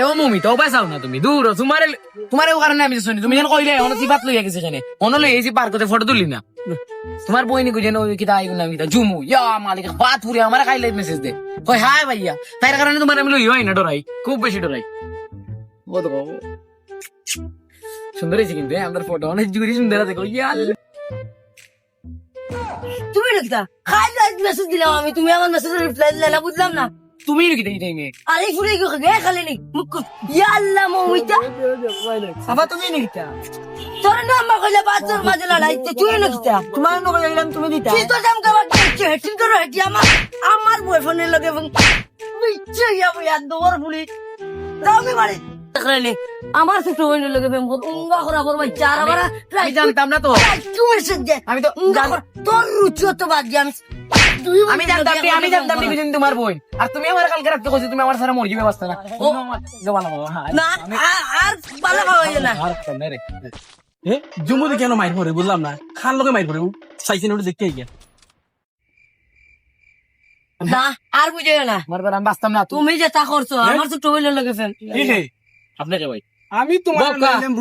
ও মমিতা ও পাইছাও না তুমি দূর তোমার কারণে আমি শুনি তুমি যেন কইলে অন সিবাত লইয়া গেছে সেখানে অন লই এই পার্কতে ফটো তুলি না তোমার বই নি যেন ওই কিতা আইগুন না কিতা জুমু ইয়া মালিক বাত পুরি আমার খাইলে মেসেজ দে কই হাই ভাইয়া তার কারণে তোমার আমি লই হয় না ডরাই খুব বেশি ডরাই ও তো সুন্দর হয়েছে কিন্তু আমাদের ফটো অনেক জুরি সুন্দর দেখো ইয়া তুমি লিখতা খাইলে মেসেজ দিলাম আমি তুমি আমার মেসেজের রিপ্লাই দিলে না বুঝলাম না তুমি নাকি এই টাইমে আরে ফুলে কি গে খালি নি মুখ ইয়া আল্লাহ মমিতা আবার তুমি নিকিতা তোর নাম কইলে বাচ্চার মাঝে লড়াই তুই লিখতা তোমার নক গেলাম তুমি দিতা কি তো জাম কাবার হেটিং করো হেটি আমার বয়ফ্রেন্ডের লগে এবং ইচ্ছে ইয়া ইয়া দোর ফুলি দাও মি বাড়ি খালি আমার ছোট বোনের লগে প্রেম কর উঙ্গা করা করবা চার আবার আমি জানতাম না তো তুই মেসেজ দে আমি তো তোর রুচি তো বাদ দি আমি জানতাম তুমি তোমার বই আর তুমি আমার কালকে রাখতে কইছো তুমি আমার সারা মর্জি ব্যবস্থা না ও জবানা বাবা না আর ভালো খাওয়া না এ জুমুদি কেন মাইর পড়ে বুঝলাম না খান লোকে মাইর পড়ে চাইছেন ওটা দেখতে গিয়া না আর বুঝে না মারবার আমি বাঁচতাম না তুমি যে তা করছো আমার ছোট বোনের লগে প্রেম আপনাকে ভাই আমি তোমার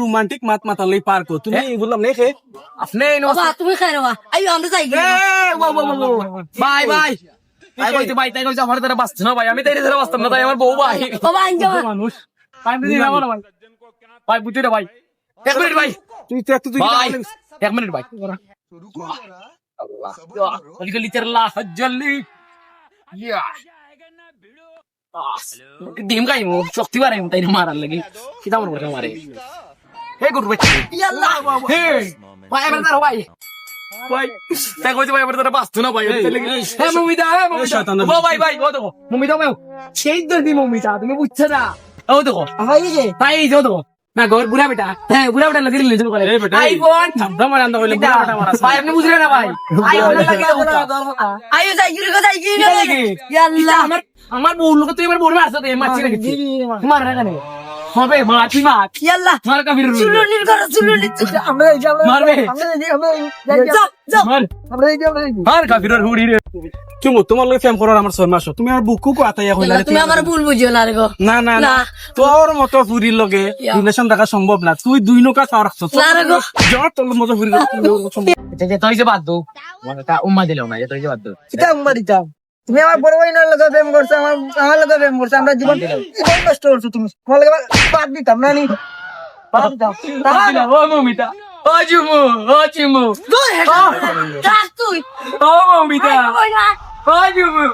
রোমান্টিক মাত মাতালেই পার কো তুমি বললাম না খে আপনি বাবা তুমি খাই রা আইও আমরা যাই বাই বাই তাই কইতে ভাই তাই কইছে আমার দ্বারা বাঁচছে না ভাই আমি তাই দ্বারা বাঁচতাম না তাই আমার বউ ভাই বাবা আইন যাও মানুষ টাইম দিই না ভাই ভাই বুঝতে রে ভাই 1 মিনিট ভাই তুই ভাই 1 মিনিট ভাই আল্লাহ গলি তেরলা হজ্জলি ইয়া ডিম গাই মো শক্তি বাড়াই তাই মারার লাগি কিটা মন করে মারে হে গুড বাচ্চা ইয়াল্লাহ হে ভাই এবার দাঁড়াও ভাই ভাই তাই কইতে ভাই এবার দাঁড়া বাঁচতো না ভাই হে মমিতা ও ভাই ভাই ও দেখো মমিতা ভাই সেই দর্দি মমিতা তুমি বুঝছ না ও দেখো ভাই যে তাই যে দেখো না ঘর বুড়া বেটা হ্যাঁ বুড়া বেটা লাগিয়ে নিয়ে চলে এই বেটা আই বোন একদম আনন্দ হইলো বুড়া বেটা মারা ভাই আপনি বুঝলেন না ভাই আইও না লাগিয়ে আইও যাই গিরে কথা কি না ইয়াল্লাহ আমার বউ লোক তুই আমার বউ মারছ তো মারছি নাকি মার না কেন হবে মার তুই মার ইয়াল্লাহ মার কাবির চুলুনির করো চুলুনি আমরা এই যাবো মারবে যাও যাও মার আমরা এই যাবো মার কাবির হুড়ি রে তুমি তোমার লগে ফেম করার আমার 6 মাস তুমি আর বুকু কো আতাইয়া কইলা তুমি আমার ভুল বুঝিও না রে গো না না না তোর মতো ফুরির লগে রিলেশন রাখা সম্ভব না তুই দুই নৌকা চাও রাখছ না রে গো যত তোর মতো ফুরির তুই যে বাদ দো মানে তা উম্মা দিলাম না তুই যে বাদ দো কিতা উম্মা দিতা তুমি আমার বড় ভাইনার লগে প্রেম করছ আমার লগে প্রেম করছ আমরা জীবন নষ্ট করছো তুমি তোমার লগে বাদ দিতাম না নি বাদ দিতাম ও মমিতা ও জুমু ও চিমু তুই তুই ও মমিতা ওই না ও জুমু